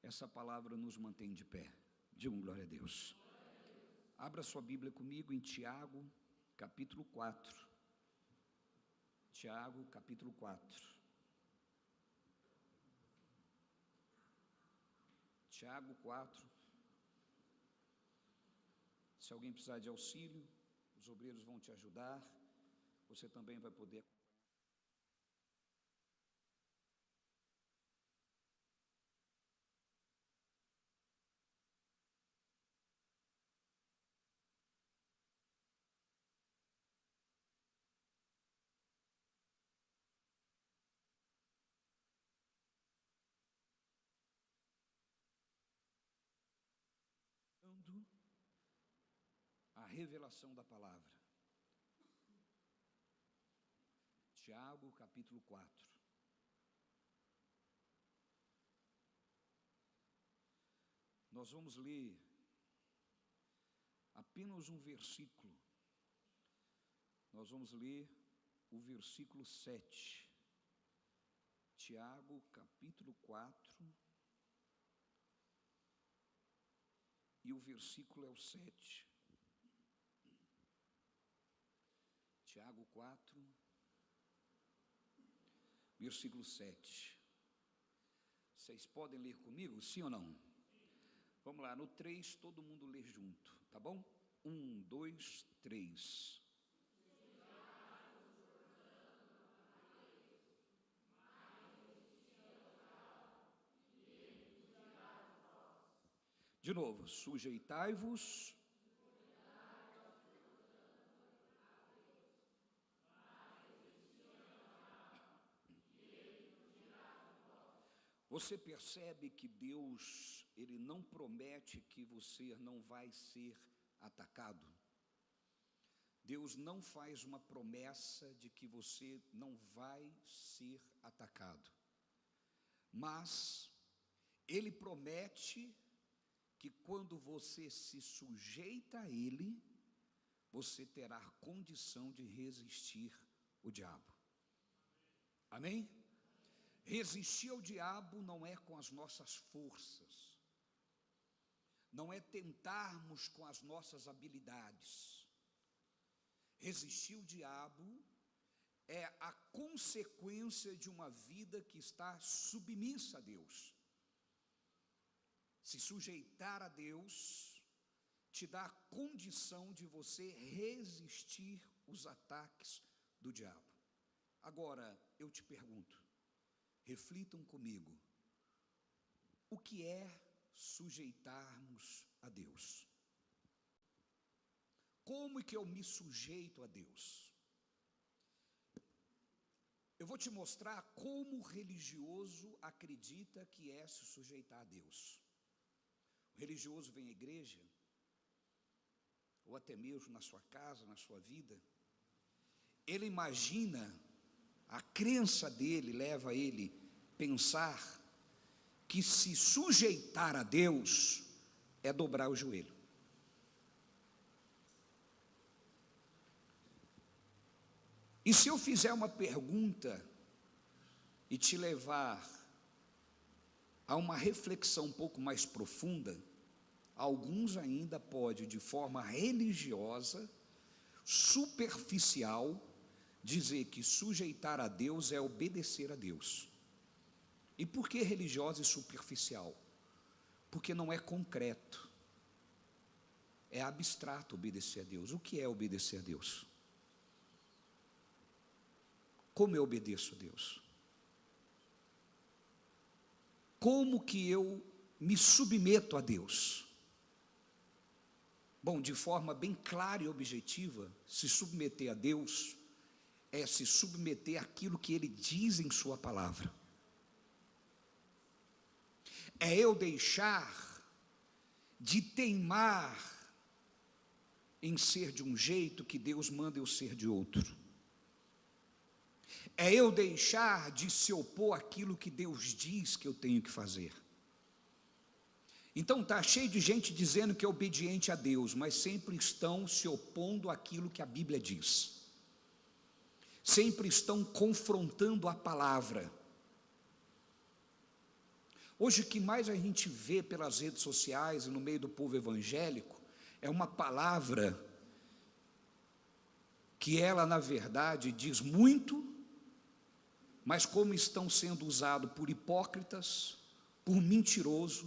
Essa palavra nos mantém de pé. Digam glória a Deus. Abra sua Bíblia comigo em Tiago, capítulo 4. Tiago, capítulo 4. Tiago 4. Se alguém precisar de auxílio, os obreiros vão te ajudar. Você também vai poder a revelação da palavra. Tiago, capítulo 4. Nós vamos ler apenas um versículo. Nós vamos ler o versículo 7. Tiago, capítulo 4. E o versículo é o 7. Tiago 4, versículo 7. Vocês podem ler comigo, sim ou não? Vamos lá, no 3, todo mundo lê junto, tá bom? 1, 2, 3. De novo, sujeitai-vos. Você percebe que Deus, Ele não promete que você não vai ser atacado. Deus não faz uma promessa de que você não vai ser atacado. Mas Ele promete que quando você se sujeita a Ele, você terá condição de resistir o diabo. Amém? Resistir ao diabo não é com as nossas forças, não é tentarmos com as nossas habilidades. Resistir ao diabo é a consequência de uma vida que está submissa a Deus. Se sujeitar a Deus te dá a condição de você resistir os ataques do diabo. Agora, eu te pergunto, reflitam comigo, o que é sujeitarmos a Deus? Como é que eu me sujeito a Deus? Eu vou te mostrar como o religioso acredita que é se sujeitar a Deus. O religioso vem à igreja, ou até mesmo na sua casa, na sua vida, ele imagina, a crença dele leva ele a pensar que se sujeitar a Deus é dobrar o joelho. E se eu fizer uma pergunta e te levar a uma reflexão um pouco mais profunda, alguns ainda podem, de forma religiosa, superficial, dizer que sujeitar a Deus é obedecer a Deus. E por que religiosa e superficial? Porque não é concreto, é abstrato obedecer a Deus. O que é obedecer a Deus? Como eu obedeço a Deus? Como que eu me submeto a Deus? Bom, de forma bem clara e objetiva, se submeter a Deus é se submeter àquilo que Ele diz em sua palavra. É eu deixar de teimar em ser de um jeito que Deus manda eu ser de outro. É eu deixar de se opor àquilo que Deus diz que eu tenho que fazer. Então está cheio de gente dizendo que é obediente a Deus, mas sempre estão se opondo àquilo que a Bíblia diz. Sempre estão confrontando a palavra. Hoje, o que mais a gente vê pelas redes sociais e no meio do povo evangélico é uma palavra que ela, na verdade, diz muito, mas como estão sendo usados por hipócritas, por mentirosos,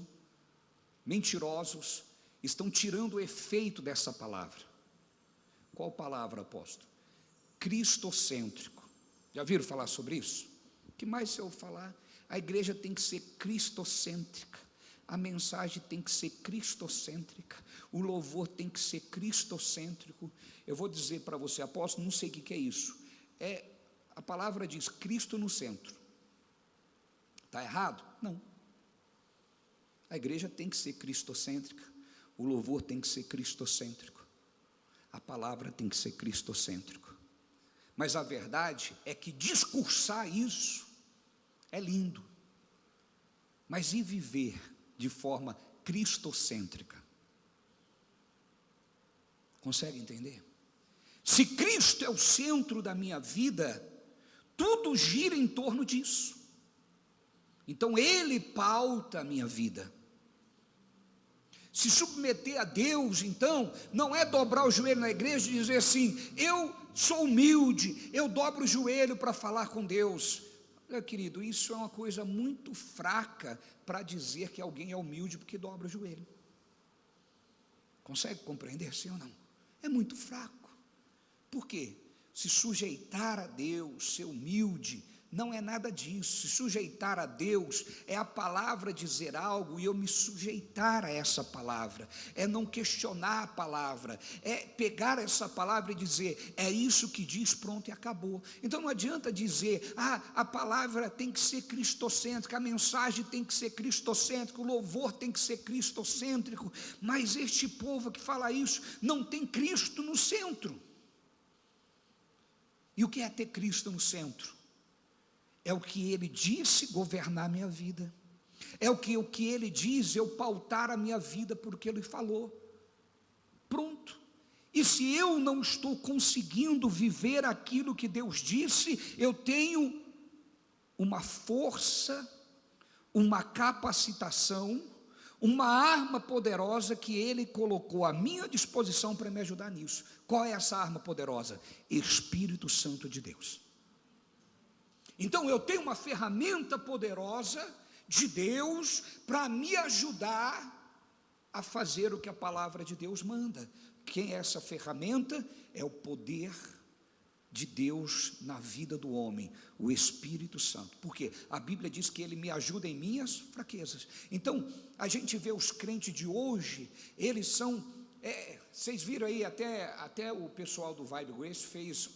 estão tirando o efeito dessa palavra. Qual palavra, apóstolo? Cristocêntrico. Já viram falar sobre isso? O que mais eu vou falar? A igreja tem que ser cristocêntrica, a mensagem tem que ser cristocêntrica, o louvor tem que ser cristocêntrico. Eu vou dizer para você, apóstolo, não sei o que é isso. A palavra diz Cristo no centro. Está errado? Não. A igreja tem que ser cristocêntrica, o louvor tem que ser cristocêntrico, a palavra tem que ser cristocêntrico. Mas a verdade é que discursar isso é lindo, mas e viver de forma cristocêntrica? Consegue entender? Se Cristo é o centro da minha vida, tudo gira em torno disso. Então Ele pauta a minha vida. Se submeter a Deus, então, não é dobrar o joelho na igreja e dizer assim: eu sou humilde, eu dobro o joelho para falar com Deus. Olha, querido, isso é uma coisa muito fraca para dizer que alguém é humilde porque dobra o joelho. Consegue compreender, sim ou não? É muito fraco. Por quê? Se sujeitar a Deus, ser humilde, não é nada disso. Se sujeitar a Deus é a palavra dizer algo e eu me sujeitar a essa palavra, é não questionar a palavra, é pegar essa palavra e dizer, é isso que diz, pronto e acabou. Então não adianta dizer, a palavra tem que ser cristocêntrica, a mensagem tem que ser cristocêntrica, o louvor tem que ser cristocêntrico, mas este povo que fala isso não tem Cristo no centro. E o que é ter Cristo no centro? É o que Ele disse governar a minha vida, é o que Ele diz eu pautar a minha vida porque Ele falou, pronto. E se eu não estou conseguindo viver aquilo que Deus disse, eu tenho uma força, uma capacitação, uma arma poderosa que Ele colocou à minha disposição para me ajudar nisso. Qual é essa arma poderosa? Espírito Santo de Deus. Então eu tenho uma ferramenta poderosa de Deus para me ajudar a fazer o que a palavra de Deus manda. Quem é essa ferramenta? É o poder de Deus na vida do homem, o Espírito Santo. Porque a Bíblia diz que Ele me ajuda em minhas fraquezas. Então a gente vê os crentes de hoje, eles são, vocês viram aí, até o pessoal do Vibe Grace fez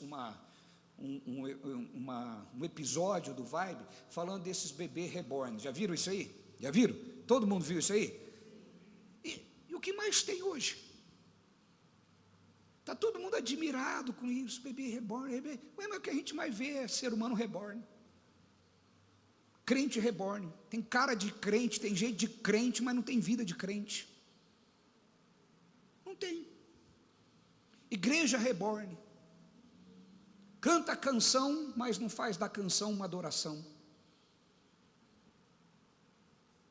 um episódio do Vibe falando desses bebês reborn. Já viram isso aí? Já viram? Todo mundo viu isso aí? E o que mais tem hoje? Está todo mundo admirado com isso, bebê reborn, bebê. Mas o que a gente mais vê é ser humano reborn, crente reborn. Tem cara de crente, tem jeito de crente, mas não tem vida de crente. Não tem. Igreja reborn. Canta a canção, mas não faz da canção uma adoração.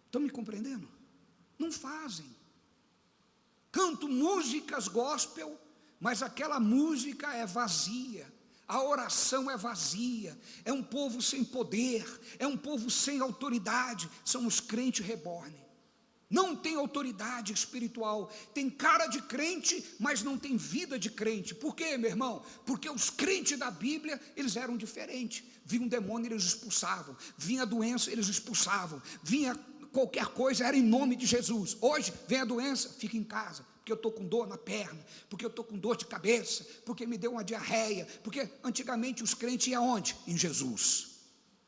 Estão me compreendendo? Não fazem. Canto músicas gospel, mas aquela música é vazia. A oração é vazia. É um povo sem poder, é um povo sem autoridade. São os crentes reborn. Não tem autoridade espiritual, tem cara de crente, mas não tem vida de crente. Por quê, meu irmão? Porque os crentes da Bíblia, eles eram diferentes. Vinha um demônio, eles expulsavam. Vinha doença, eles expulsavam. Vinha qualquer coisa, era em nome de Jesus. Hoje, vem a doença, fica em casa, porque eu estou com dor na perna, porque eu estou com dor de cabeça, porque me deu uma diarreia, porque antigamente os crentes iam aonde? Em Jesus.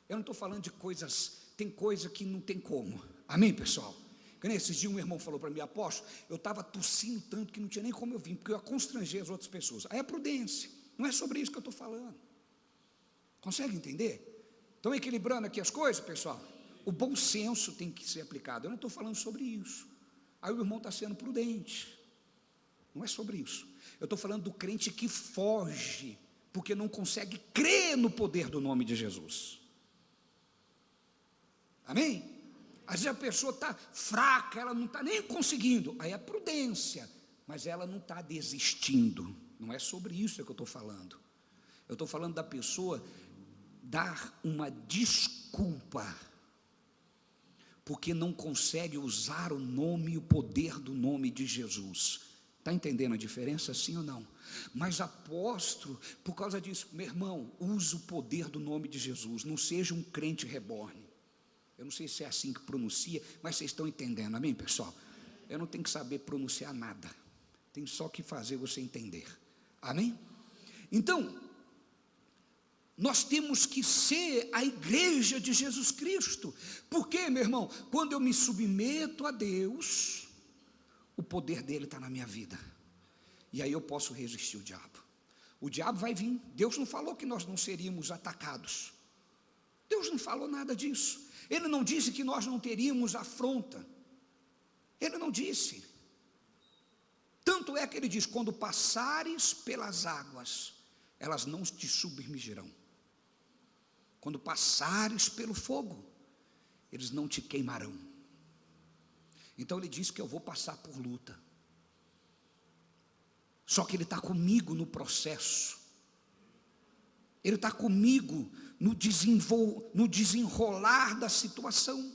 Eu não estou falando de coisas, tem coisa que não tem como. Amém, pessoal? Esses dias um irmão falou para mim, apóstolo, eu estava tossindo tanto que não tinha nem como eu vir, porque eu ia constranger as outras pessoas. Aí é prudência, não é sobre isso que eu estou falando. Consegue entender? Estão equilibrando aqui as coisas, pessoal? O bom senso tem que ser aplicado. Eu não estou falando sobre isso. Aí o irmão está sendo prudente. Não é sobre isso. Eu estou falando do crente que foge, porque não consegue crer no poder do nome de Jesus. Amém? Às vezes a pessoa está fraca, ela não está nem conseguindo, aí é prudência, mas ela não está desistindo. Não é sobre isso que eu estou falando. Eu estou falando da pessoa dar uma desculpa, porque não consegue usar o nome e o poder do nome de Jesus. Está entendendo a diferença, sim ou não? Mas apóstolo, por causa disso, meu irmão, use o poder do nome de Jesus, não seja um crente reborn. Eu não sei se é assim que pronuncia, mas vocês estão entendendo, amém, pessoal? Eu não tenho que saber pronunciar nada, tenho só que fazer você entender, amém? Então, nós temos que ser a igreja de Jesus Cristo. Porque, meu irmão, quando eu me submeto a Deus, o poder dele está na minha vida, e aí eu posso resistir o diabo. O diabo vai vir. Deus não falou que nós não seríamos atacados, Deus não falou nada disso. Ele não disse que nós não teríamos afronta, ele não disse. Tanto é que ele diz: quando passares pelas águas, elas não te submergirão. Quando passares pelo fogo, eles não te queimarão. Então ele diz que eu vou passar por luta, só que ele está comigo no processo, ele está comigo no desenrolar da situação.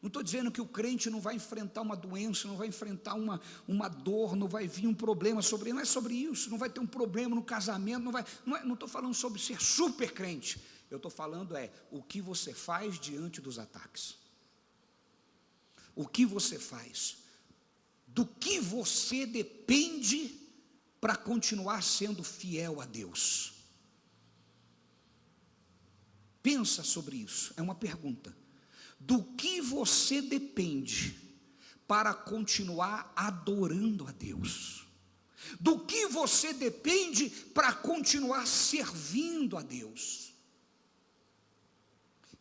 Não estou dizendo que o crente não vai enfrentar uma doença, não vai enfrentar uma dor, não vai vir um problema sobre ele, não é sobre isso, não vai ter um problema no casamento, não estou falando sobre ser super crente, eu estou falando o que você faz diante dos ataques, o que você faz, do que você depende para continuar sendo fiel a Deus. Pensa sobre isso, é uma pergunta. Do que você depende para continuar adorando a Deus? Do que você depende para continuar servindo a Deus?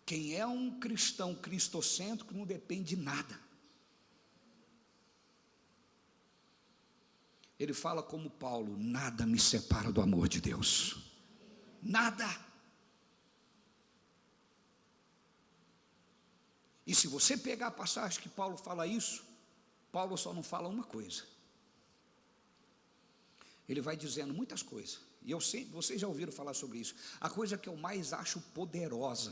Quem é um cristão cristocêntrico não depende de nada. Ele fala como Paulo: nada me separa do amor de Deus, nada. E se você pegar a passagem que Paulo fala isso, Paulo só não fala uma coisa, ele vai dizendo muitas coisas, e eu sei, vocês já ouviram falar sobre isso. A coisa que eu mais acho poderosa,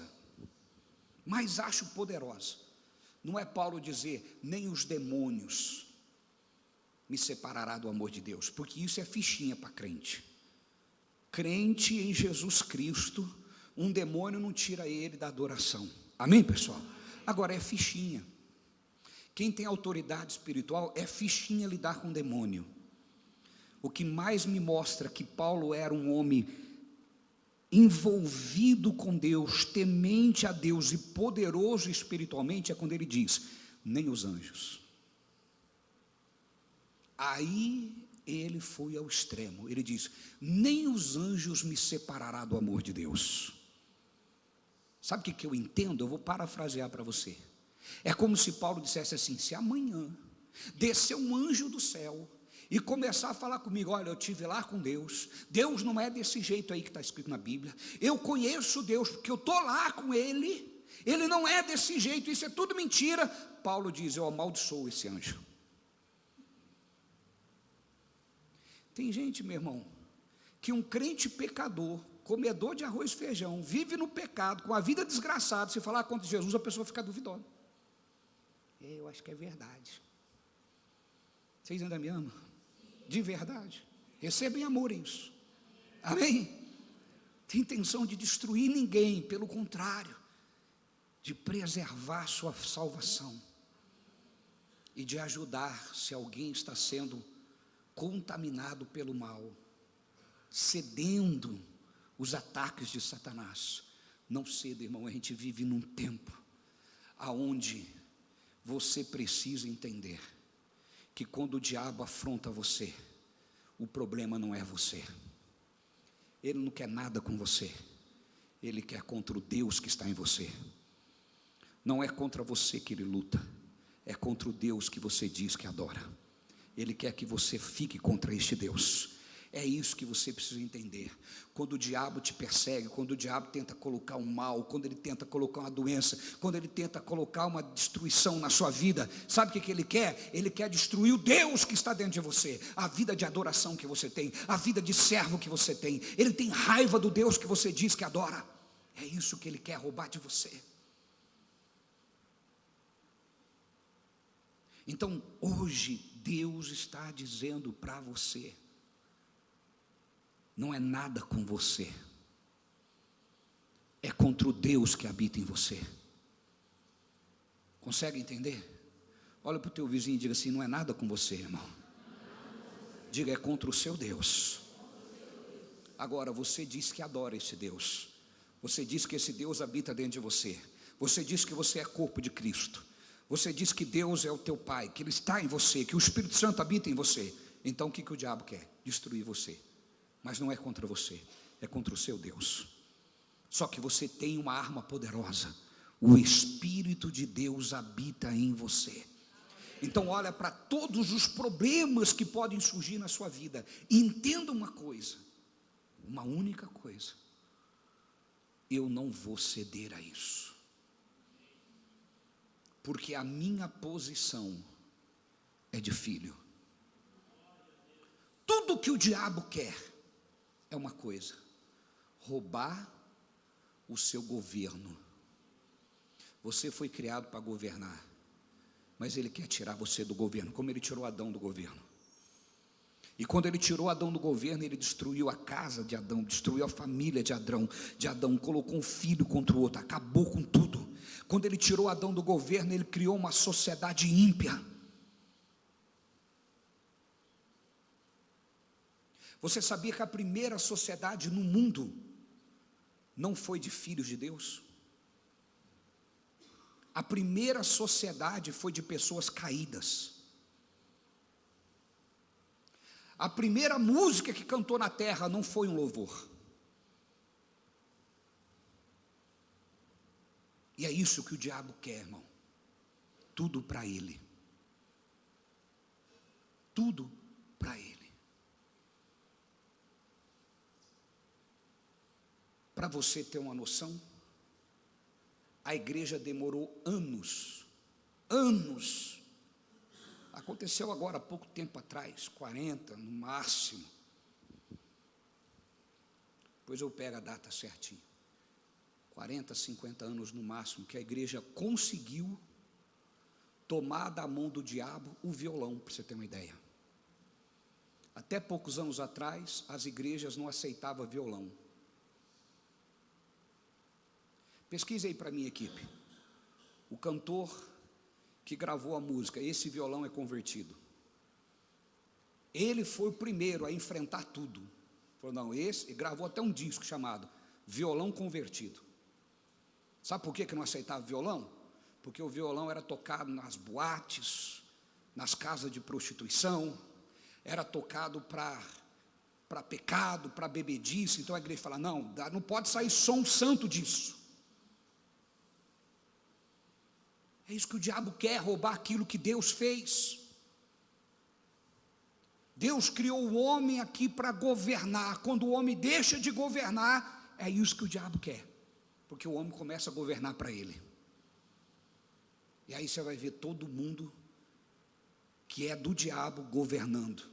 não é Paulo dizer: nem os demônios me separará do amor de Deus, porque isso é fichinha para crente. Crente em Jesus Cristo, um demônio não tira ele da adoração, amém, pessoal? Agora é fichinha. Quem tem autoridade espiritual é fichinha lidar com demônio. O que mais me mostra que Paulo era um homem envolvido com Deus, temente a Deus e poderoso espiritualmente, é quando ele diz: nem os anjos. Aí ele foi ao extremo, ele diz: nem os anjos me separará do amor de Deus. Sabe o que eu entendo? Eu vou parafrasear para você. É como se Paulo dissesse assim: se amanhã descer um anjo do céu e começar a falar comigo: olha, eu estive lá com Deus, Deus não é desse jeito aí que está escrito na Bíblia, eu conheço Deus porque eu estou lá com Ele, Ele não é desse jeito, isso é tudo mentira. Paulo diz: eu amaldiçoo esse anjo. Tem gente, meu irmão, que um crente pecador, comedor de arroz e feijão, vive no pecado, com a vida desgraçada, se falar contra Jesus, a pessoa fica duvidosa. Eu acho que é verdade. Vocês ainda me amam? De verdade. Recebem amor isso. Amém? Tem intenção de destruir ninguém, pelo contrário, de preservar sua salvação e de ajudar se alguém está sendo contaminado pelo mal, cedendo os ataques de Satanás. Não ceda, irmão. A gente vive num tempo aonde você precisa entender que quando o diabo afronta você, o problema não é você, ele não quer nada com você, ele quer contra o Deus que está em você. Não é contra você que ele luta, é contra o Deus que você diz que adora. Ele quer que você fique contra este Deus. É isso que você precisa entender. Quando o diabo te persegue, quando o diabo tenta colocar um mal, quando ele tenta colocar uma doença, quando ele tenta colocar uma destruição na sua vida, sabe o que ele quer? Ele quer destruir o Deus que está dentro de você, a vida de adoração que você tem, a vida de servo que você tem. Ele tem raiva do Deus que você diz que adora. É isso que ele quer roubar de você. Então, hoje, Deus está dizendo para você: não é nada com você, é contra o Deus que habita em você. Consegue entender? Olha para o teu vizinho e diga assim: não é nada com você, irmão. Diga: é contra o seu Deus. Agora, você diz que adora esse Deus, você diz que esse Deus habita dentro de você, você diz que você é corpo de Cristo, você diz que Deus é o teu Pai, que Ele está em você, que o Espírito Santo habita em você. Então o que o diabo quer? Destruir você. Mas não é contra você, é contra o seu Deus. Só que você tem uma arma poderosa: o Espírito de Deus habita em você. Então olha para todos os problemas que podem surgir na sua vida, e entenda uma coisa, uma única coisa: eu não vou ceder a isso, porque a minha posição é de filho. Tudo que o diabo quer é uma coisa: roubar o seu governo. Você foi criado para governar, mas ele quer tirar você do governo, como ele tirou Adão do governo. E quando ele tirou Adão do governo, ele destruiu a casa de Adão, destruiu a família de Adão, colocou um filho contra o outro, acabou com tudo. Quando ele tirou Adão do governo, ele criou uma sociedade ímpia. Você sabia que a primeira sociedade no mundo não foi de filhos de Deus? A primeira sociedade foi de pessoas caídas. A primeira música que cantou na terra não foi um louvor. E é isso que o diabo quer, irmão. Tudo para ele. Tudo para ele. Para você ter uma noção, a igreja demorou anos, aconteceu agora há pouco tempo atrás, 40 no máximo, depois eu pego a data certinho, 40, 50 anos no máximo, que a igreja conseguiu tomar da mão do diabo o violão, para você ter uma ideia. Até poucos anos atrás, as igrejas não aceitavam violão. Pesquise aí para a minha equipe, o cantor que gravou a música Esse Violão é Convertido. Ele foi o primeiro a enfrentar tudo. Falou: não, esse, e gravou até um disco chamado Violão Convertido. Sabe por que não aceitava violão? Porque o violão era tocado nas boates, nas casas de prostituição, era tocado para pecado, para bebedice. Então a igreja fala: não pode sair som santo disso. É isso que o diabo quer, roubar aquilo que Deus fez. Deus criou o homem aqui para governar. Quando o homem deixa de governar, é isso que o diabo quer, porque o homem começa a governar para ele. E aí você vai ver todo mundo que é do diabo governando,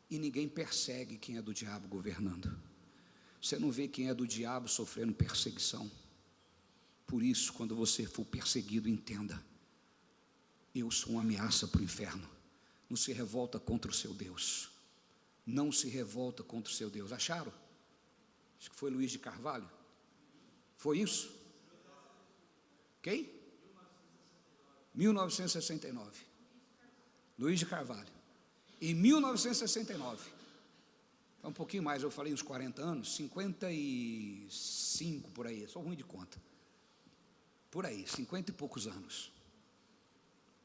e ninguém persegue quem é do diabo governando. Você não vê quem é do diabo sofrendo perseguição. Por isso, quando você for perseguido, entenda: eu sou uma ameaça para o inferno. Não se revolta contra o seu Deus. Não se revolta contra o seu Deus. Acharam? Acho que foi Luiz de Carvalho. Foi isso? Quem? 1969. Luiz de Carvalho. Em 1969. Um pouquinho mais, eu falei uns 40 anos, 55 por aí, sou ruim de conta. Por aí, 50 e poucos anos.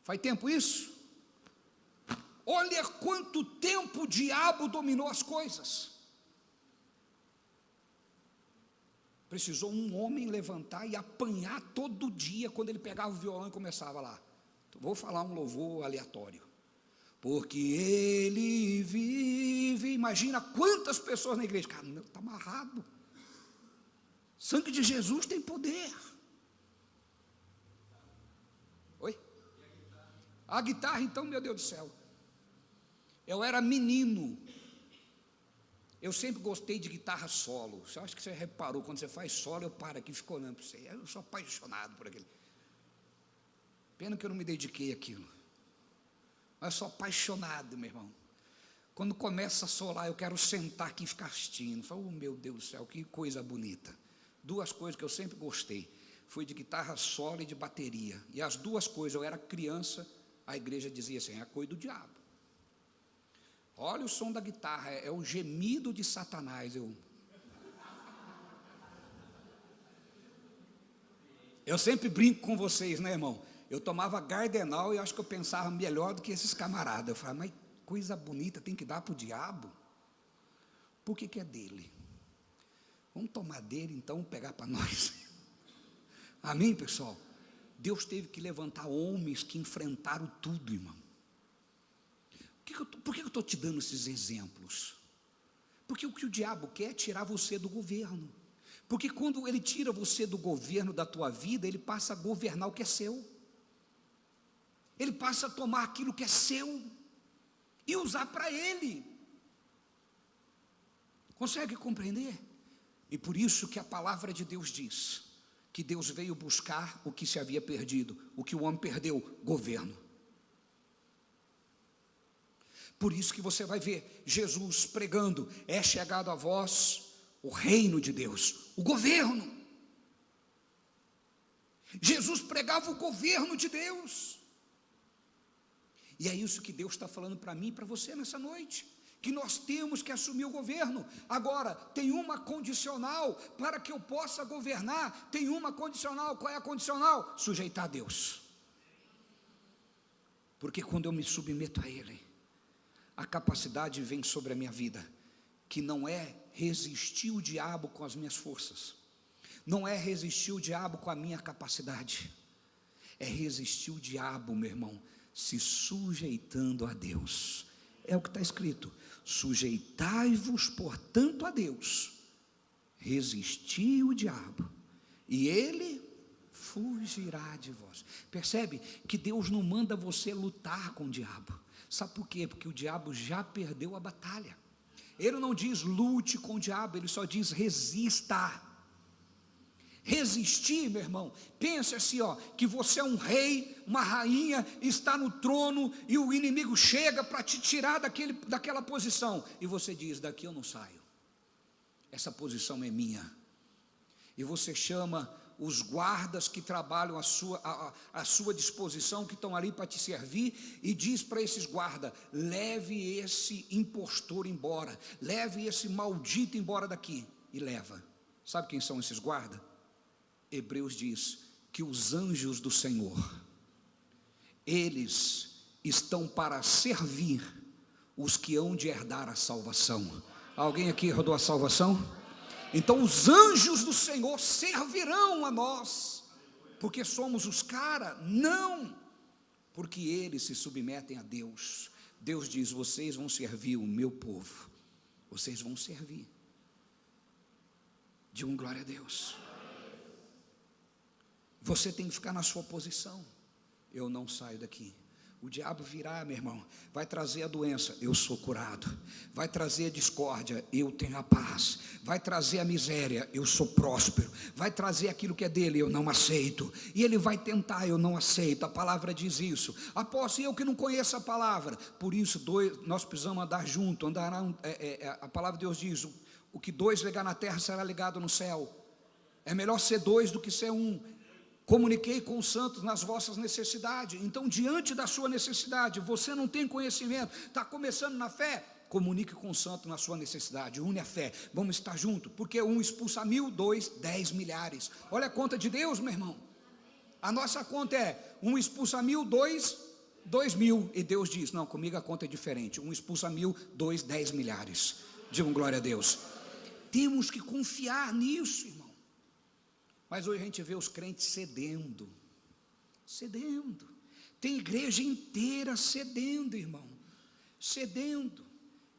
Faz tempo isso? Olha quanto tempo o diabo dominou as coisas. Precisou um homem levantar e apanhar todo dia, quando ele pegava o violão e começava lá: vou falar um louvor aleatório. porque Ele vive. Imagina quantas pessoas na igreja, cara, está amarrado. Sangue de Jesus tem poder. Oi? A guitarra, então, meu Deus do céu. Eu era menino. Eu sempre gostei de guitarra solo. Eu acho que você reparou, quando você faz solo, eu paro aqui e fico olhando para você. Eu sou apaixonado por aquele. Pena que eu não me dediquei àquilo. Mas eu sou apaixonado, meu irmão. Quando começa a solar, eu quero sentar aqui e ficar assistindo. Falo, oh, meu Deus do céu, que coisa bonita. Duas coisas que eu sempre gostei. Foi de guitarra solo e de bateria. E as duas coisas, eu era criança, a igreja dizia assim, é a coisa do diabo. Olha o som da guitarra, é o gemido de Satanás. Eu sempre brinco com vocês, né, irmão? Eu tomava Gardenal e acho que eu pensava melhor do que esses camaradas. Eu falava, mas coisa bonita tem que dar para o diabo? Por que é dele? Vamos tomar dele então, pegar para nós. Amém, pessoal? Deus teve que levantar homens que enfrentaram tudo, irmão. Por que eu estou te dando esses exemplos? Porque o que o diabo quer é tirar você do governo. Porque quando ele tira você do governo da tua vida, ele passa a governar o que é seu. Ele passa a tomar aquilo que é seu e usar para ele. Consegue compreender? E por isso que a palavra de Deus diz que Deus veio buscar o que se havia perdido. O que o homem perdeu? Governo. Por isso que você vai ver Jesus pregando, é chegado a vós o reino de Deus, o governo. Jesus pregava o governo de Deus. E é isso que Deus está falando para mim e para você nessa noite, que nós temos que assumir o governo. Agora, tem uma condicional para que eu possa governar, tem uma condicional. Qual é a condicional? Sujeitar a Deus. Porque quando eu me submeto a Ele, a capacidade vem sobre a minha vida, que não é resistir o diabo com as minhas forças, não é resistir o diabo com a minha capacidade, é resistir o diabo, meu irmão, se sujeitando a Deus. É o que está escrito: sujeitai-vos, portanto, a Deus, resisti o diabo, e ele fugirá de vós. Percebe que Deus não manda você lutar com o diabo. Sabe por quê? Porque o diabo já perdeu a batalha. Ele não diz lute com o diabo, ele só diz resista. Resistir, meu irmão, pense assim, ó, que você é um rei, uma rainha, está no trono e o inimigo chega para te tirar daquela posição, e você diz, daqui eu não saio, essa posição é minha. E você chama os guardas que trabalham à sua disposição, que estão ali para te servir, e diz para esses guardas, leve esse impostor embora, leve esse maldito embora daqui, e leva. Sabe quem são esses guardas? Hebreus diz que os anjos do Senhor, eles estão para servir os que hão de herdar a salvação. Alguém aqui herdou a salvação? Então os anjos do Senhor servirão a nós, porque somos os caras? Não, porque eles se submetem a Deus. Deus diz, vocês vão servir o meu povo, vocês vão servir. Digam glória a Deus. Você tem que ficar na sua posição. Eu não saio daqui. O diabo virá, meu irmão, vai trazer a doença, eu sou curado. Vai trazer a discórdia, eu tenho a paz. Vai trazer a miséria, eu sou próspero. Vai trazer aquilo que é dele, eu não aceito. E ele vai tentar, eu não aceito. A palavra diz isso. Apóstolo, eu que não conheço a palavra. Por isso, nós precisamos andar junto. A palavra de Deus diz, o que dois ligar na terra será ligado no céu. É melhor ser dois do que ser um. Comuniquei com os santos nas vossas necessidades. Então, diante da sua necessidade, você não tem conhecimento, está começando na fé, comunique com o santo na sua necessidade, une a fé, vamos estar juntos, porque um expulsa 1.000, 2, 10 milhares. Olha a conta de Deus, meu irmão. A nossa conta é, um expulsa 1.000, 2, 2.000, e Deus diz, não, comigo a conta é diferente, um expulsa 1.000, 2, 10 milhares. Digam glória a Deus. Temos que confiar nisso, irmão. Mas hoje a gente vê os crentes cedendo. Tem igreja inteira cedendo, irmão. cedendo,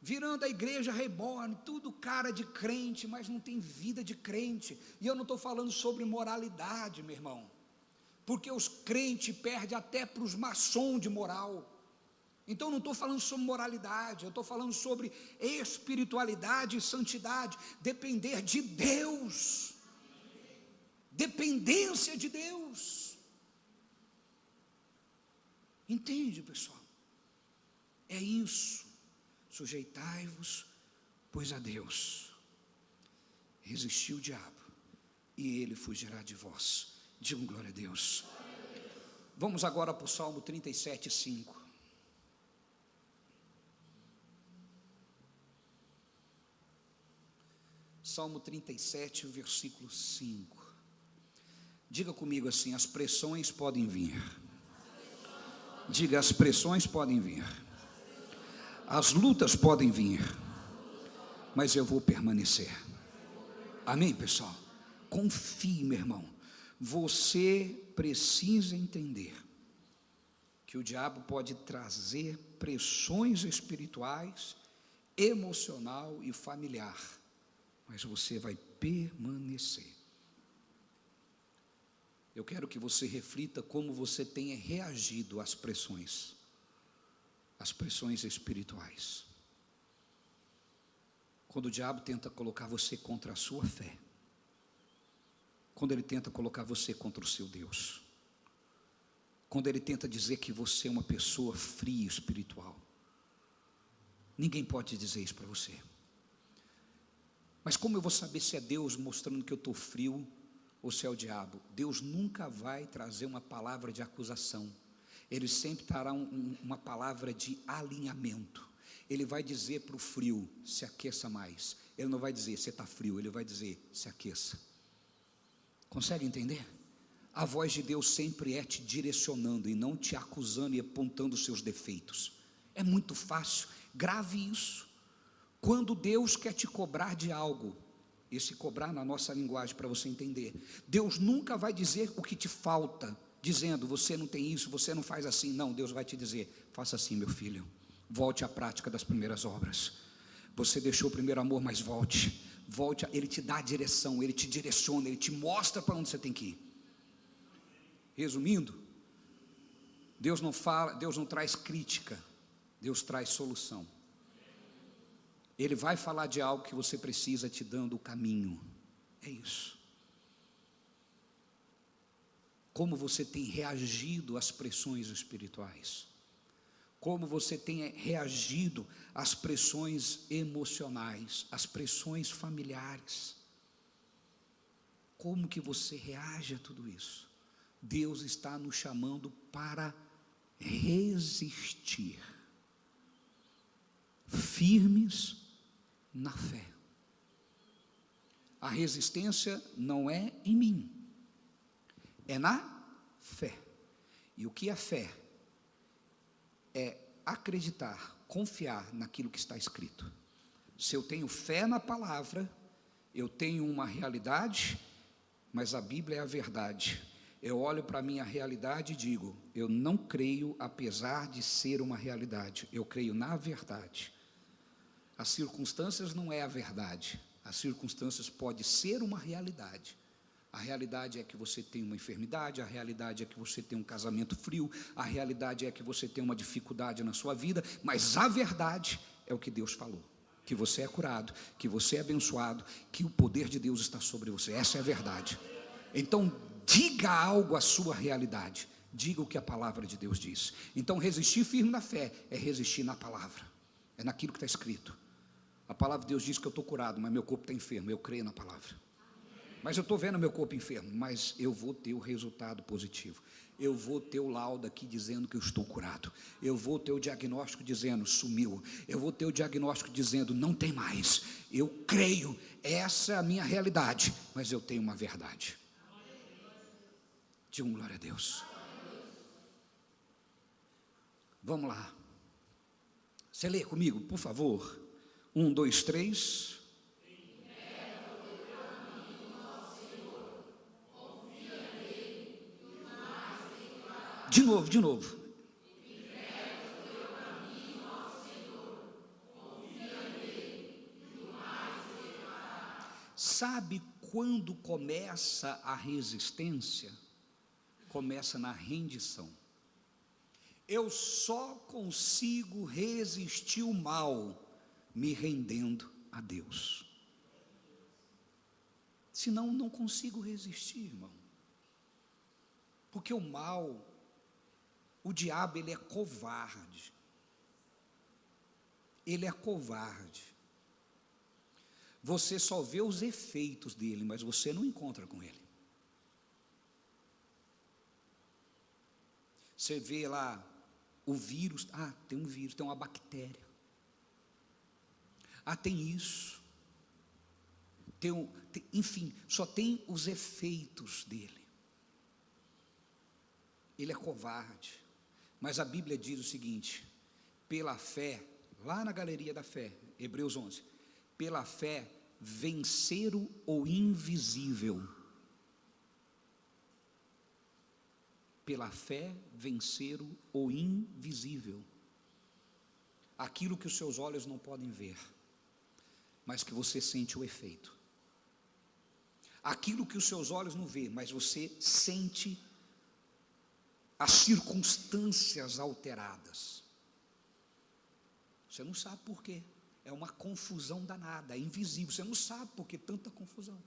virando a igreja reborn, tudo cara de crente, mas não tem vida de crente. E eu não estou falando sobre moralidade, meu irmão, porque os crentes perdem até para os maçons de moral. Então eu não estou falando sobre moralidade, eu estou falando sobre espiritualidade e santidade, depender de Deus, dependência de Deus. Entende, pessoal? É isso. Sujeitai-vos, pois, a Deus. Resistiu o diabo, e ele fugirá de vós. Digam glória a Deus. Vamos agora para o Salmo 37, 5. Salmo 37, versículo 5. Diga comigo assim: as pressões podem vir. Diga, as pressões podem vir. As lutas podem vir, mas eu vou permanecer. Amém, pessoal? Confie, meu irmão. Você precisa entender que o diabo pode trazer pressões espirituais, emocional e familiar, mas você vai permanecer. Eu quero que você reflita como você tenha reagido às pressões espirituais. Quando o diabo tenta colocar você contra a sua fé, quando ele tenta colocar você contra o seu Deus, quando ele tenta dizer que você é uma pessoa fria espiritual, ninguém pode dizer isso para você. Mas como eu vou saber se é Deus mostrando que eu estou frio ou se é o diabo? Deus nunca vai trazer uma palavra de acusação. Ele sempre trará uma palavra de alinhamento. Ele vai dizer para o frio: se aqueça mais. Ele não vai dizer você está frio, ele vai dizer se aqueça. Consegue entender? A voz de Deus sempre é te direcionando e não te acusando e apontando os seus defeitos. É muito fácil, grave isso. Quando Deus quer te cobrar de algo, e se cobrar na nossa linguagem para você entender, Deus nunca vai dizer o que te falta, dizendo você não tem isso, você não faz assim. Não, Deus vai te dizer: faça assim, meu filho, volte à prática das primeiras obras. Você deixou o primeiro amor, mas volte. Ele te dá a direção, ele te direciona, ele te mostra para onde você tem que ir. Resumindo, Deus não traz crítica, Deus traz solução. Ele vai falar de algo que você precisa, te dando o caminho. É isso. Como você tem reagido às pressões espirituais? Como você tem reagido às pressões emocionais, às pressões familiares? Como que você reage a tudo isso? Deus está nos chamando para resistir, firmes na fé. A resistência não é em mim, é na fé. E o que é fé? É acreditar, confiar naquilo que está escrito. Se eu tenho fé na palavra, eu tenho uma realidade, mas a Bíblia é a verdade. Eu olho para a minha realidade e digo: eu não creio apesar de ser uma realidade, eu creio na verdade. As circunstâncias não é a verdade, as circunstâncias podem ser uma realidade. A realidade é que você tem uma enfermidade, a realidade é que você tem um casamento frio, a realidade é que você tem uma dificuldade na sua vida, mas a verdade é o que Deus falou: que você é curado, que você é abençoado, que o poder de Deus está sobre você. Essa é a verdade. Então diga algo à sua realidade, diga o que a palavra de Deus diz. Então resistir firme na fé é resistir na palavra, é naquilo que está escrito. A palavra de Deus diz que eu estou curado, mas meu corpo está enfermo. Eu creio na palavra. Mas eu estou vendo meu corpo enfermo, mas eu vou ter o resultado positivo. Eu vou ter o laudo aqui dizendo que eu estou curado. Eu vou ter o diagnóstico dizendo sumiu. Eu vou ter o diagnóstico dizendo não tem mais. Eu creio, essa é a minha realidade, mas eu tenho uma verdade. Diga glória a Deus. Vamos lá. Você lê comigo, por favor. 1, 2, 3. De novo. Sabe quando começa a resistência? Começa na rendição. Eu só consigo resistir o mal me rendendo a Deus. Senão não consigo resistir, irmão. Porque o mal, o diabo, ele é covarde. Ele é covarde. Você só vê os efeitos dele, mas você não encontra com ele. Você vê lá o vírus, tem um vírus, tem uma bactéria. Tem isso. Enfim, só tem os efeitos dele. Ele é covarde. Mas a Bíblia diz o seguinte: pela fé, lá na galeria da fé, Hebreus 11, pela fé venceram o invisível. Pela fé venceram o invisível. Aquilo que os seus olhos não podem ver, mas que você sente o efeito. Aquilo que os seus olhos não vê, mas você sente as circunstâncias alteradas. Você não sabe por quê. É uma confusão danada, é invisível. Você não sabe por que tanta confusão.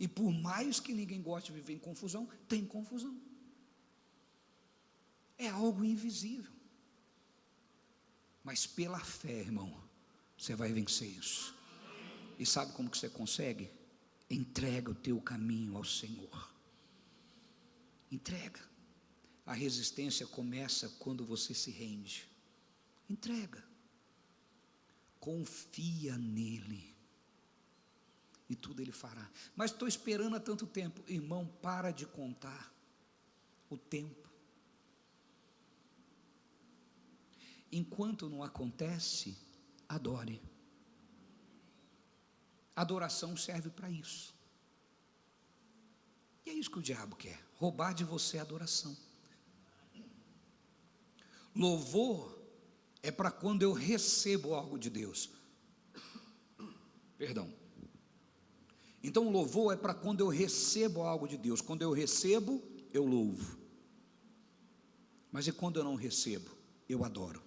E por mais que ninguém goste de viver em confusão, tem confusão. É algo invisível. Mas pela fé, irmão, você vai vencer isso. E sabe como que você consegue? Entrega o teu caminho ao Senhor. Entrega. A resistência começa quando você se rende. Entrega. Confia nele. E tudo ele fará. Mas estou esperando há tanto tempo. Irmão, para de contar o tempo. Enquanto não acontece, adore. Adoração serve para isso. E é isso que o diabo quer: roubar de você a adoração. Louvor é para quando eu recebo algo de Deus. Perdão. Então louvor é para quando eu recebo algo de Deus. Quando eu recebo, eu louvo. Mas e quando eu não recebo? Eu adoro.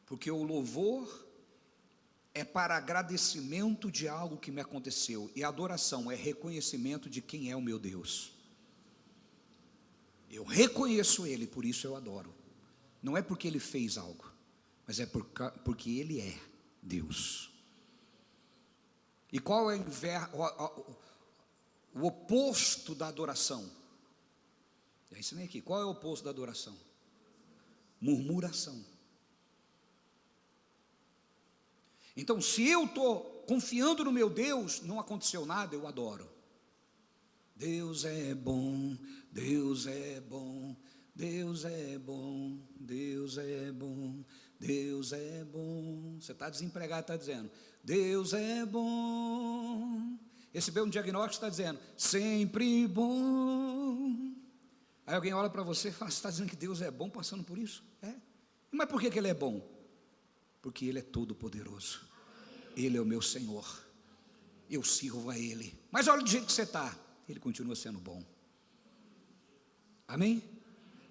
Porque o louvor é para agradecimento de algo que me aconteceu, e a adoração é reconhecimento de quem é o meu Deus. Eu reconheço Ele, por isso eu adoro. Não é porque Ele fez algo, mas é porque Ele é Deus. E qual é o oposto da adoração? Já ensinei aqui. Qual é o oposto da adoração? Murmuração. Então, se eu estou confiando no meu Deus, não aconteceu nada, eu adoro. Deus é bom, Deus é bom, Deus é bom, Deus é bom, Deus é bom. Você está desempregado, está dizendo, Deus é bom. Recebeu um diagnóstico, está dizendo, sempre bom. Aí alguém olha para você e fala, você está dizendo que Deus é bom passando por isso? É. Mas por que Ele é bom? Porque Ele é todo poderoso. Ele é o meu Senhor. Eu sirvo a Ele. Mas olha do jeito que você está, Ele continua sendo bom. Amém?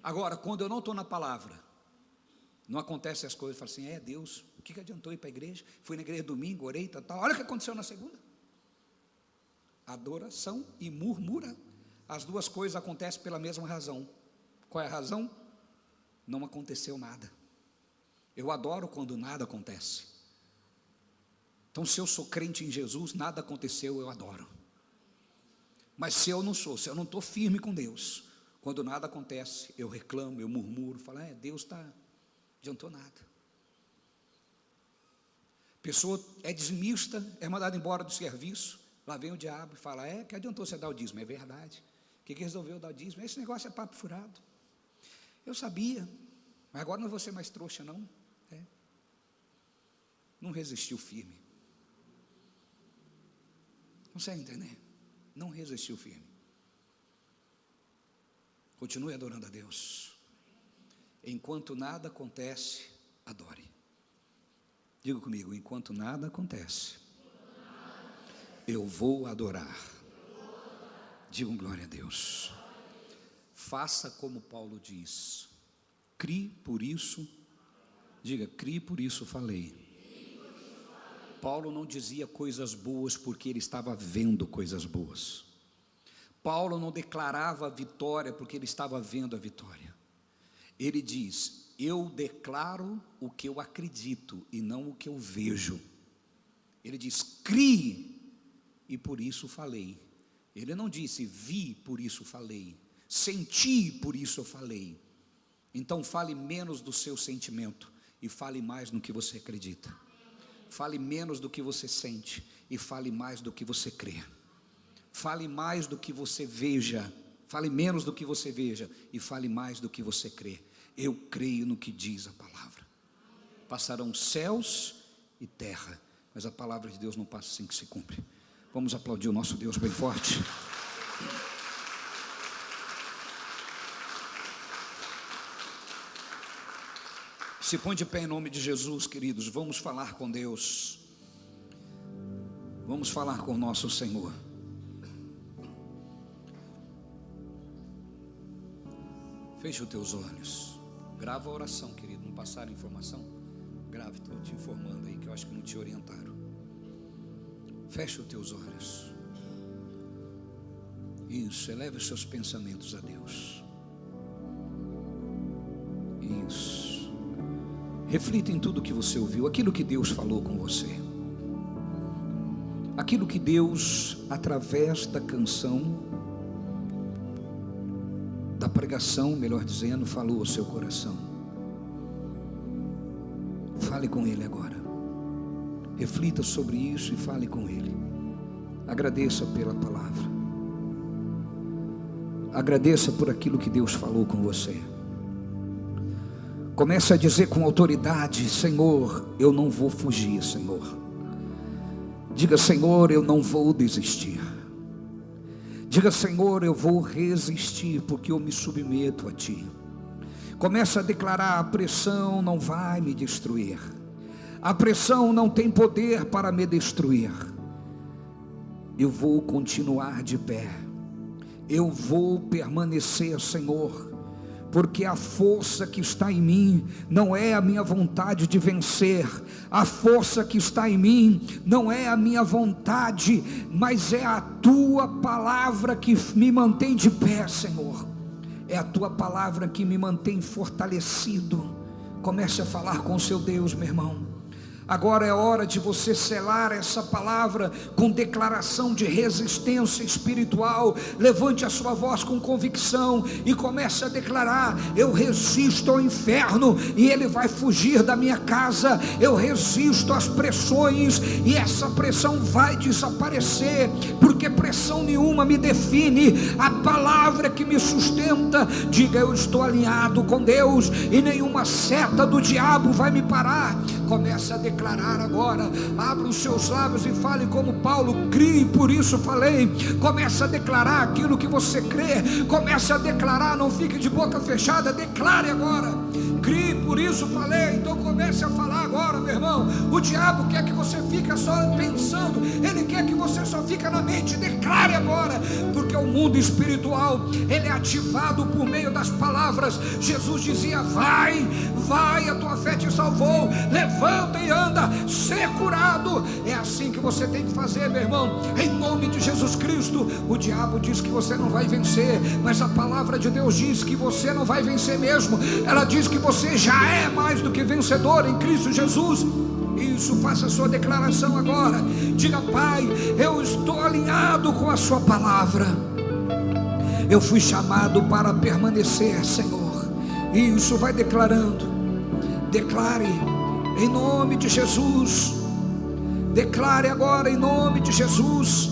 Agora, quando eu não estou na palavra, não acontecem as coisas, eu falo assim, Deus, o que adiantou ir para a igreja? Fui na igreja domingo, orei, tal. Olha o que aconteceu na segunda. Adoração e murmura. As duas coisas acontecem pela mesma razão. Qual é a razão? Não aconteceu nada. Eu adoro quando nada acontece. Então, se eu sou crente em Jesus, nada aconteceu, eu adoro. Mas se eu não estou firme com Deus, quando nada acontece, eu reclamo, eu murmuro, falo, Deus adiantou nada. Pessoa é dizimista, é mandada embora do serviço, lá vem o diabo e fala, que adiantou você dar o dízimo? É verdade. O que resolveu dar o dízimo? Esse negócio é papo furado. Eu sabia, mas agora não vou ser mais trouxa, não. Não resistiu firme. Não consegue entender? Não resistiu firme. Continue adorando a Deus. Enquanto nada acontece, adore. Diga comigo, enquanto nada acontece, Eu vou adorar. Digam glória a Deus. Faça como Paulo diz. Crie, por isso. Diga, crie, por isso falei. Paulo não dizia coisas boas porque ele estava vendo coisas boas. Paulo não declarava a vitória porque ele estava vendo a vitória. Ele diz: eu declaro o que eu acredito e não o que eu vejo. Ele diz: crie, e por isso falei. Ele não disse: vi, por isso falei. Senti, por isso eu falei. Então fale menos do seu sentimento e fale mais no que você acredita. Fale menos do que você sente e fale mais do que você crê. Fale mais do que você veja, fale menos do que você veja e fale mais do que você crê. Eu creio no que diz a palavra. Passarão céus e terra, mas a palavra de Deus não passa assim que se cumpre. Vamos aplaudir o nosso Deus bem forte. Se põe de pé em nome de Jesus, queridos. Vamos falar com Deus. Vamos falar com o nosso Senhor. Feche os teus olhos. Grava a oração, querido. Não passaram informação? Grave, estou te informando aí que eu acho que não te orientaram. Feche os teus olhos. Isso, eleve os seus pensamentos a Deus. Isso. Reflita em tudo que você ouviu, aquilo que Deus falou com você. Aquilo que Deus, através da canção, da pregação, melhor dizendo, falou ao seu coração. Fale com Ele agora. Reflita sobre isso e fale com Ele. Agradeça pela palavra. Agradeça por aquilo que Deus falou com você. Comece a dizer com autoridade: Senhor, eu não vou fugir, Senhor. Diga: Senhor, eu não vou desistir. Diga: Senhor, eu vou resistir, porque eu me submeto a Ti. Comece a declarar: a pressão não vai me destruir. A pressão não tem poder para me destruir. Eu vou continuar de pé. Eu vou permanecer, Senhor, porque a força que está em mim não é a minha vontade de vencer. A força que está em mim não é a minha vontade, mas é a Tua palavra que me mantém de pé, Senhor. É a Tua palavra que me mantém fortalecido. Comece a falar com o seu Deus, meu irmão. Agora é hora de você selar essa palavra com declaração de resistência espiritual. Levante a sua voz com convicção e comece a declarar: eu resisto ao inferno e ele vai fugir da minha casa. Eu resisto às pressões e essa pressão vai desaparecer, porque pressão nenhuma me define. A palavra que me sustenta. Diga: eu estou alinhado com Deus e nenhuma seta do diabo vai me parar. Comece a declarar agora. Abra os seus lábios e fale como Paulo: crie, por isso falei. Comece a declarar aquilo que você crê. Comece a declarar, não fique de boca fechada. Declare agora: crie, por isso falei. Então comece a falar agora, meu irmão. O diabo quer que você fique só pensando, ele quer que você só fique na mente. Declare agora, porque o mundo espiritual, ele é ativado por meio das palavras. Jesus dizia: vai, vai, a tua fé te salvou. Levanta e anda, ser curado. É assim que você tem que fazer, meu irmão, em nome de Jesus Cristo. O diabo diz que você não vai vencer, mas a palavra de Deus diz que você não vai vencer mesmo. Ela diz que você já é mais do que vencedor em Cristo Jesus. Isso, faça a sua declaração agora. Diga: Pai, eu estou alinhado com a sua palavra. Eu fui chamado para permanecer, Senhor. Isso, vai declarando. Declare em nome de Jesus. Declare agora em nome de Jesus.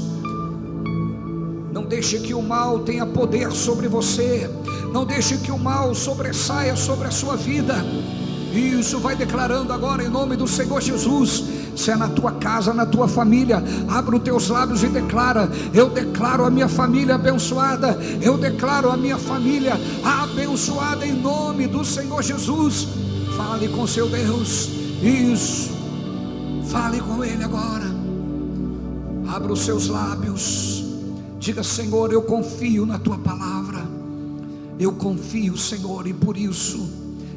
Não deixe que o mal tenha poder sobre você. Não deixe que o mal sobressaia sobre a sua vida. Isso, vai declarando agora em nome do Senhor Jesus. Se é na tua casa, na tua família, abra os teus lábios e declara: eu declaro a minha família abençoada. Eu declaro a minha família abençoada em nome do Senhor Jesus. Fale com seu Deus. Isso, fale com Ele agora. Abra os seus lábios, diga: Senhor, eu confio na tua palavra, eu confio, Senhor, e por isso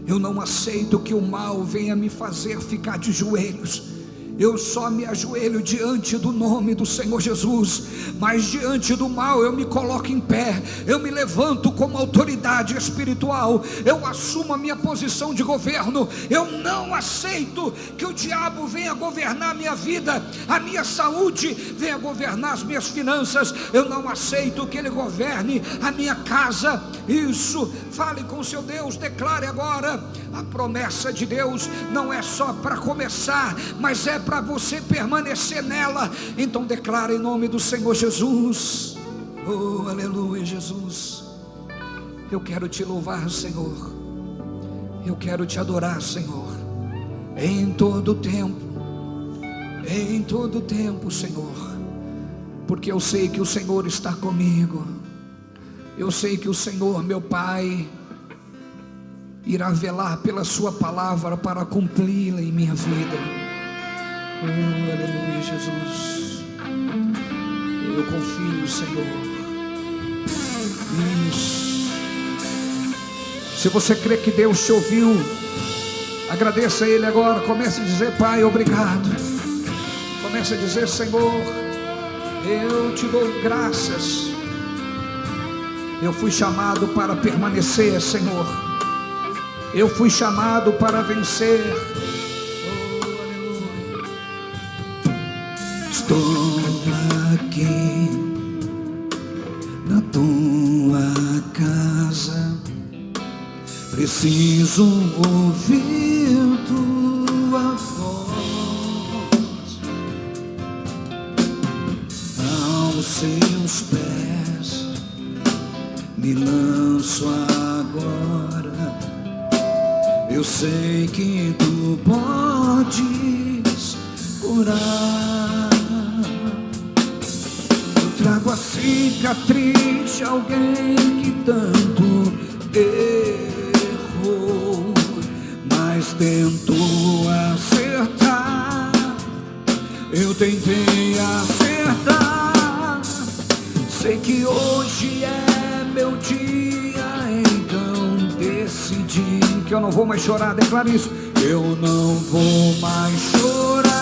eu não aceito que o mal venha me fazer ficar de joelhos. Eu só me ajoelho diante do nome do Senhor Jesus, mas diante do mal eu me coloco em pé, eu me levanto como autoridade espiritual, eu assumo a minha posição de governo. Eu não aceito que o diabo venha governar a minha vida, a minha saúde, venha governar as minhas finanças. Eu não aceito que ele governe a minha casa. Isso, fale com seu Deus, declare agora. A promessa de Deus não é só para começar, mas é para você permanecer nela. Então declara em nome do Senhor Jesus. Oh, aleluia, Jesus. Eu quero te louvar, Senhor. Eu quero te adorar, Senhor, em todo tempo, Senhor, porque eu sei que o Senhor está comigo. Eu sei que o Senhor, meu Pai, irá velar pela sua palavra para cumpri-la em minha vida. Oh, aleluia, Jesus. Eu confio, Senhor. Isso. Se você crê que Deus te ouviu, agradeça a Ele agora. Comece a dizer: Pai, obrigado. Comece a dizer: Senhor, eu te dou graças. Eu fui chamado para permanecer, Senhor. Eu fui chamado para vencer. Oh, aleluia. Estou aqui na tua casa, preciso ouvir tua voz. Aos seus pés me lanço agora. Eu sei que tu podes curar. Eu trago a cicatriz de alguém que tanto errou, mas tentou acertar. Eu tentei acertar. Sei que hoje é meu dia, então decidi que eu não vou mais chorar. Declara isso: eu não vou mais chorar.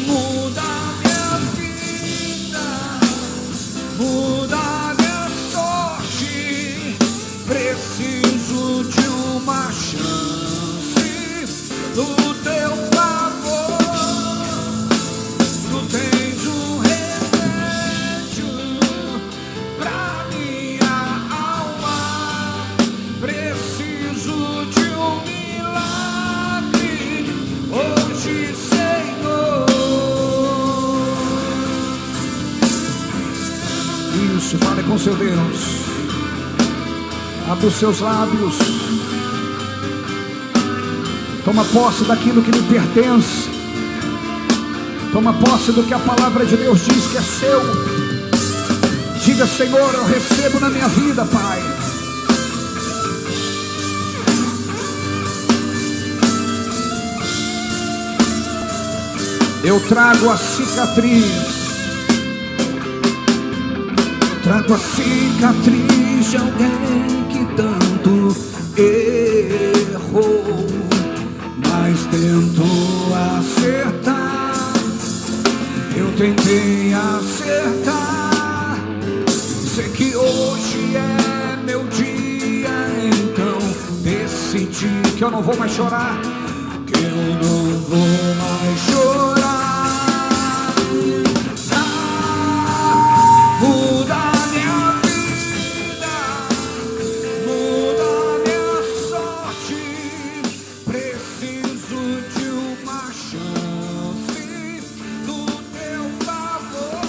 Muda minha vida, muda minha sorte. Preciso de uma chance do teu favor. Tu tens um remédio pra minha alma. Preciso de um milagre hoje, Senhor. Isso, fale com seu Deus. Abra os seus lábios. Toma posse daquilo que lhe pertence. Toma posse do que a palavra de Deus diz que é seu. Diga: Senhor, eu recebo na minha vida, Pai. Eu trago a cicatriz. Trago a cicatriz de alguém que tanto errou, mas tentou acertar. Eu tentei acertar. Sei que hoje é meu dia, então decidi que eu não vou mais chorar. Que eu não vou mais chorar. Muda minha vida, muda minha sorte. Preciso de uma chance do teu favor.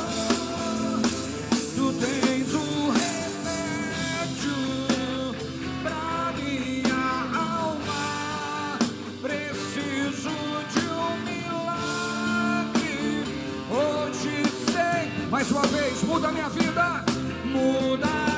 Tu tens um remédio pra minha alma. Preciso de um milagre hoje, sei. Mais uma vez, muda minha vida, muda.